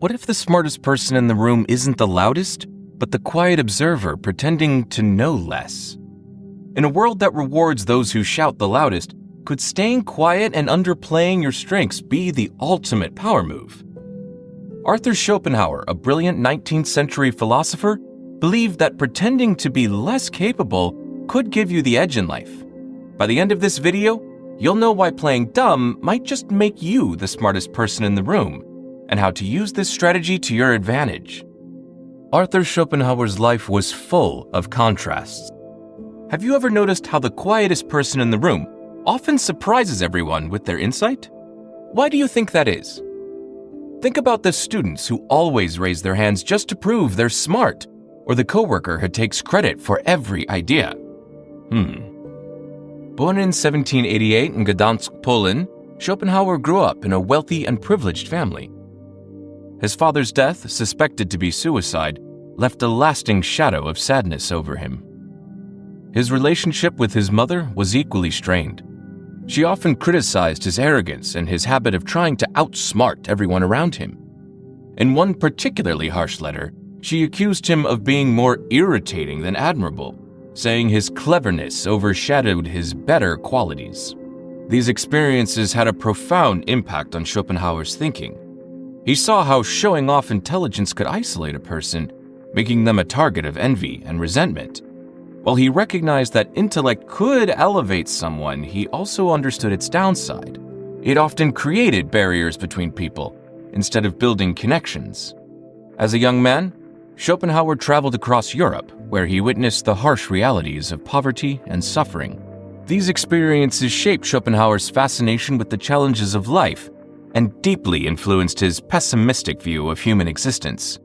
What if the smartest person in the room isn't the loudest, but the quiet observer pretending to know less? In a world that rewards those who shout the loudest, could staying quiet and underplaying your strengths be the ultimate power move? Arthur Schopenhauer, a brilliant 19th century philosopher, believed that pretending to be less capable could give you the edge in life. By the end of this video, you'll know why playing dumb might just make you the smartest person in the room, and how to use this strategy to your advantage. Arthur Schopenhauer's life was full of contrasts. Have you ever noticed how the quietest person in the room often surprises everyone with their insight? Why do you think that is? Think about the students who always raise their hands just to prove they're smart, or the coworker who takes credit for every idea. Born in 1788 in Gdansk, Poland, Schopenhauer grew up in a wealthy and privileged family. His father's death, suspected to be suicide, left a lasting shadow of sadness over him. His relationship with his mother was equally strained. She often criticized his arrogance and his habit of trying to outsmart everyone around him. In one particularly harsh letter, she accused him of being more irritating than admirable, saying his cleverness overshadowed his better qualities. These experiences had a profound impact on Schopenhauer's thinking. He saw how showing off intelligence could isolate a person, making them a target of envy and resentment. While he recognized that intellect could elevate someone, he also understood its downside. It often created barriers between people, instead of building connections. As a young man, Schopenhauer traveled across Europe, where he witnessed the harsh realities of poverty and suffering. These experiences shaped Schopenhauer's fascination with the challenges of life and deeply influenced his pessimistic view of human existence.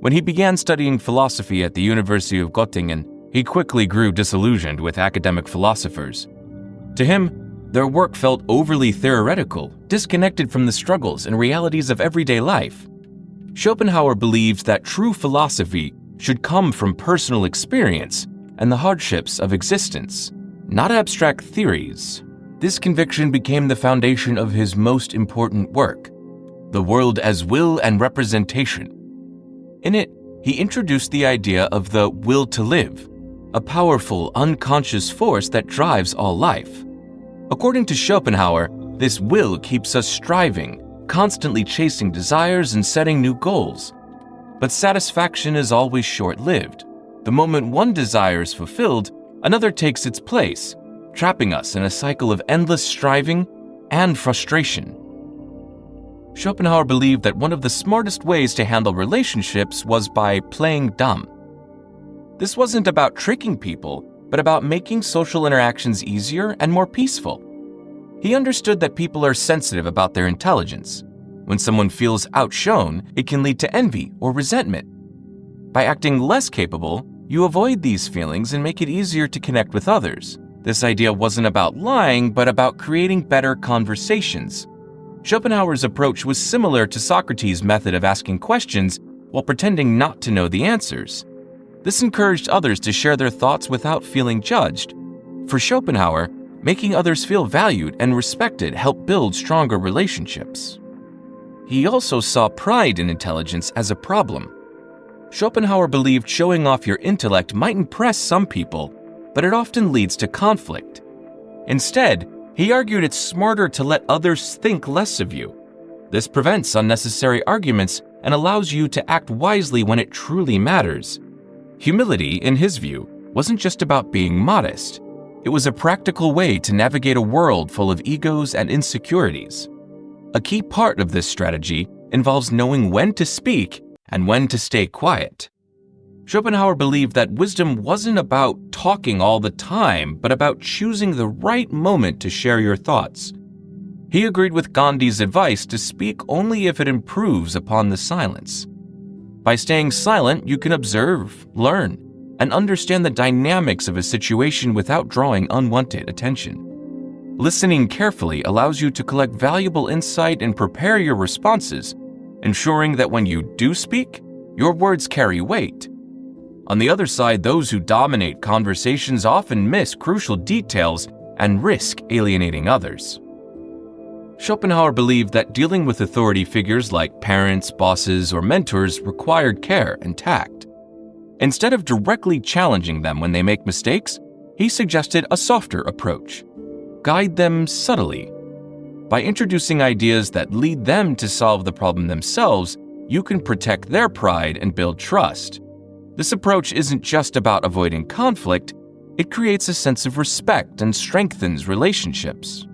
When he began studying philosophy at the University of Göttingen, he quickly grew disillusioned with academic philosophers. To him, their work felt overly theoretical, disconnected from the struggles and realities of everyday life. Schopenhauer believed that true philosophy should come from personal experience and the hardships of existence, not abstract theories. This conviction became the foundation of his most important work, The World as Will and Representation. In it, he introduced the idea of the will to live, a powerful, unconscious force that drives all life. According to Schopenhauer, this will keeps us striving, constantly chasing desires and setting new goals. But satisfaction is always short-lived. The moment one desire is fulfilled, another takes its place, trapping us in a cycle of endless striving and frustration. Schopenhauer believed that one of the smartest ways to handle relationships was by playing dumb. This wasn't about tricking people, but about making social interactions easier and more peaceful. He understood that people are sensitive about their intelligence. When someone feels outshone, it can lead to envy or resentment. By acting less capable, you avoid these feelings and make it easier to connect with others. This idea wasn't about lying, but about creating better conversations. Schopenhauer's approach was similar to Socrates' method of asking questions while pretending not to know the answers. This encouraged others to share their thoughts without feeling judged. For Schopenhauer, making others feel valued and respected helped build stronger relationships. He also saw pride in intelligence as a problem. Schopenhauer believed showing off your intellect might impress some people, but it often leads to conflict. Instead, he argued it's smarter to let others think less of you. This prevents unnecessary arguments and allows you to act wisely when it truly matters. Humility, in his view, wasn't just about being modest. It was a practical way to navigate a world full of egos and insecurities. A key part of this strategy involves knowing when to speak and when to stay quiet. Schopenhauer believed that wisdom wasn't about talking all the time, but about choosing the right moment to share your thoughts. He agreed with Ghandi's advice to speak only if it improves upon the silence. By staying silent, you can observe, learn, and understand the dynamics of a situation without drawing unwanted attention. Listening carefully allows you to collect valuable insight and prepare your responses, ensuring that when you do speak, your words carry weight. On the other side, those who dominate conversations often miss crucial details and risk alienating others. Schopenhauer believed that dealing with authority figures like parents, bosses, or mentors required care and tact. Instead of directly challenging them when they make mistakes, he suggested a softer approach. Guide them subtly. By introducing ideas that lead them to solve the problem themselves, you can protect their pride and build trust. This approach isn't just about avoiding conflict, it creates a sense of respect and strengthens relationships.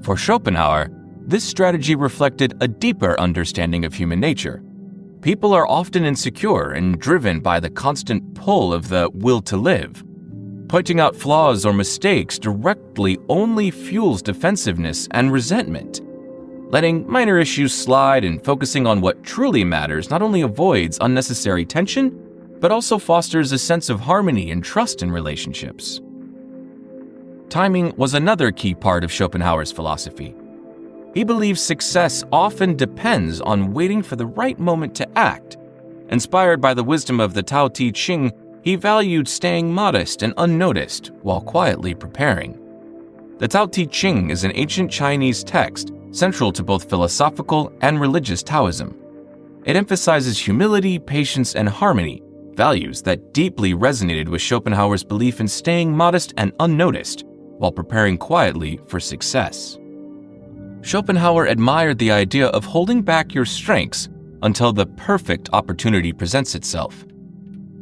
For Schopenhauer, this strategy reflected a deeper understanding of human nature. People are often insecure and driven by the constant pull of the will to live. Pointing out flaws or mistakes directly only fuels defensiveness and resentment. Letting minor issues slide and focusing on what truly matters not only avoids unnecessary tension, but also fosters a sense of harmony and trust in relationships. Timing was another key part of Schopenhauer's philosophy. He believes success often depends on waiting for the right moment to act. Inspired by the wisdom of the Tao Te Ching, he valued staying modest and unnoticed while quietly preparing. The Tao Te Ching is an ancient Chinese text central to both philosophical and religious Taoism. It emphasizes humility, patience, and harmony, values that deeply resonated with Schopenhauer's belief in staying modest and unnoticed while preparing quietly for success. Schopenhauer admired the idea of holding back your strengths until the perfect opportunity presents itself.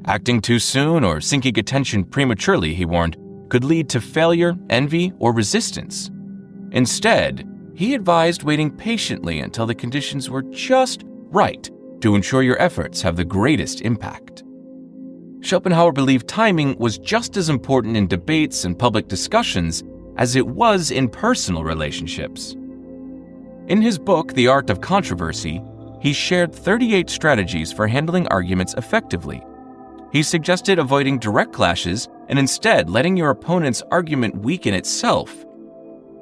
Acting too soon or sinking attention prematurely, he warned, could lead to failure, envy, or resistance. Instead, he advised waiting patiently until the conditions were just right to ensure your efforts have the greatest impact. Schopenhauer believed timing was just as important in debates and public discussions as it was in personal relationships. In his book, The Art of Controversy, he shared 38 strategies for handling arguments effectively. He suggested avoiding direct clashes and instead letting your opponent's argument weaken itself.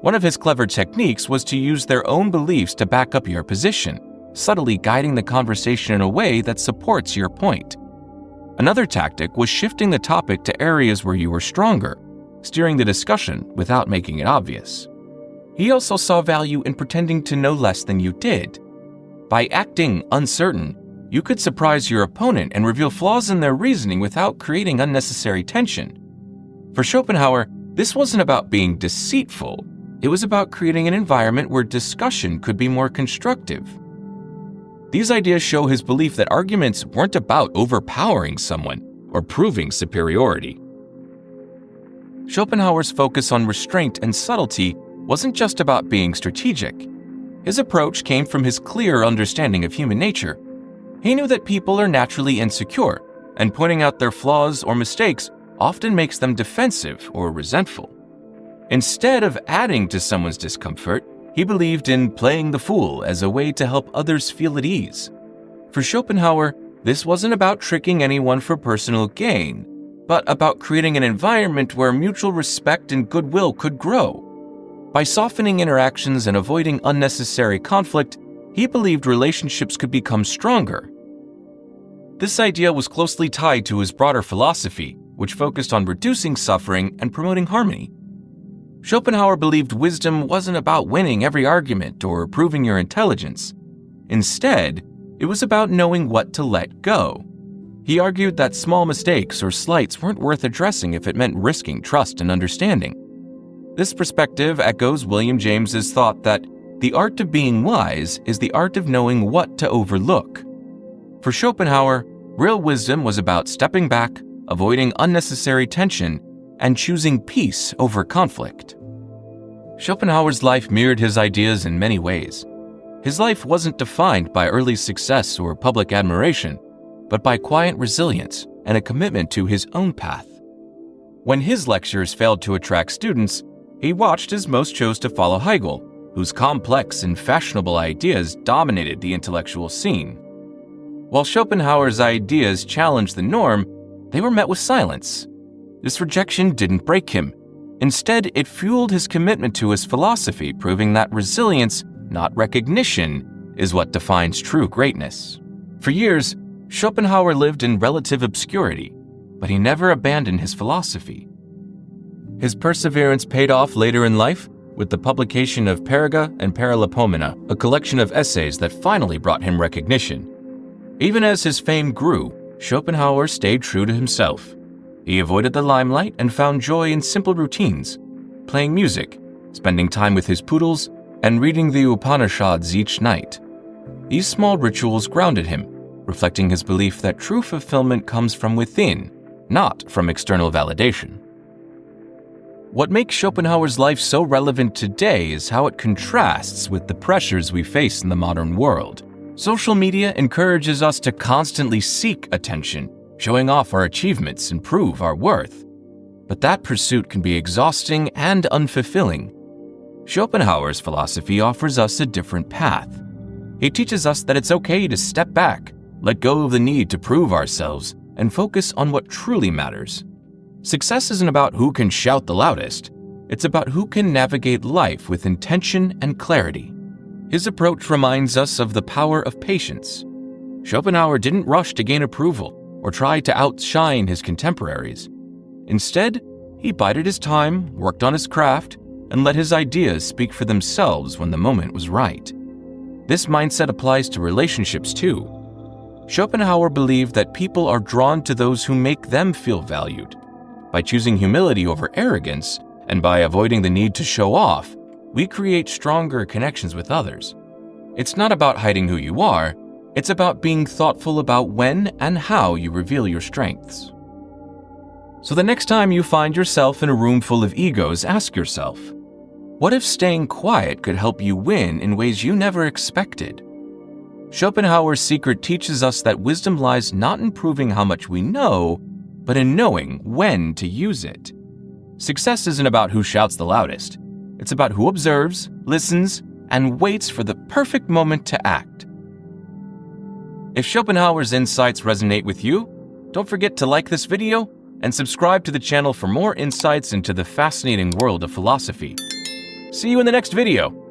One of his clever techniques was to use their own beliefs to back up your position, subtly guiding the conversation in a way that supports your point. Another tactic was shifting the topic to areas where you were stronger, steering the discussion without making it obvious. He also saw value in pretending to know less than you did. By acting uncertain, you could surprise your opponent and reveal flaws in their reasoning without creating unnecessary tension. For Schopenhauer, this wasn't about being deceitful. It was about creating an environment where discussion could be more constructive. These ideas show his belief that arguments weren't about overpowering someone or proving superiority. Schopenhauer's focus on restraint and subtlety wasn't just about being strategic. His approach came from his clear understanding of human nature. He knew that people are naturally insecure, and pointing out their flaws or mistakes often makes them defensive or resentful. Instead of adding to someone's discomfort, he believed in playing the fool as a way to help others feel at ease. For Schopenhauer, this wasn't about tricking anyone for personal gain, but about creating an environment where mutual respect and goodwill could grow. By softening interactions and avoiding unnecessary conflict, he believed relationships could become stronger. This idea was closely tied to his broader philosophy, which focused on reducing suffering and promoting harmony. Schopenhauer believed wisdom wasn't about winning every argument or proving your intelligence. Instead, it was about knowing what to let go. He argued that small mistakes or slights weren't worth addressing if it meant risking trust and understanding. This perspective echoes William James's thought that the art of being wise is the art of knowing what to overlook. For Schopenhauer, real wisdom was about stepping back, avoiding unnecessary tension, and choosing peace over conflict. Schopenhauer's life mirrored his ideas in many ways. His life wasn't defined by early success or public admiration, but by quiet resilience and a commitment to his own path. When his lectures failed to attract students, he watched as most chose to follow Hegel, whose complex and fashionable ideas dominated the intellectual scene. While Schopenhauer's ideas challenged the norm, they were met with silence. This rejection didn't break him. Instead, it fueled his commitment to his philosophy, proving that resilience, not recognition, is what defines true greatness. For years, Schopenhauer lived in relative obscurity, but he never abandoned his philosophy. His perseverance paid off later in life with the publication of Pererga and Paralipomena, a collection of essays that finally brought him recognition. Even as his fame grew, Schopenhauer stayed true to himself. He avoided the limelight and found joy in simple routines, playing music, spending time with his poodles, and reading the Upanishads each night. These small rituals grounded him, reflecting his belief that true fulfillment comes from within, not from external validation. What makes Schopenhauer's life so relevant today is how it contrasts with the pressures we face in the modern world. Social media encourages us to constantly seek attention, showing off our achievements and prove our worth. But that pursuit can be exhausting and unfulfilling. Schopenhauer's philosophy offers us a different path. He teaches us that it's okay to step back, let go of the need to prove ourselves, and focus on what truly matters. Success isn't about who can shout the loudest. It's about who can navigate life with intention and clarity. His approach reminds us of the power of patience. Schopenhauer didn't rush to gain approval or try to outshine his contemporaries. Instead, he bided his time, worked on his craft, and let his ideas speak for themselves when the moment was right. This mindset applies to relationships too. Schopenhauer believed that people are drawn to those who make them feel valued. By choosing humility over arrogance, and by avoiding the need to show off, we create stronger connections with others. It's not about hiding who you are, it's about being thoughtful about when and how you reveal your strengths. So the next time you find yourself in a room full of egos, ask yourself, what if staying quiet could help you win in ways you never expected? Schopenhauer's secret teaches us that wisdom lies not in proving how much we know, but in knowing when to use it. Success isn't about who shouts the loudest. It's about who observes, listens, and waits for the perfect moment to act. If Schopenhauer's insights resonate with you, don't forget to like this video and subscribe to the channel for more insights into the fascinating world of philosophy. See you in the next video.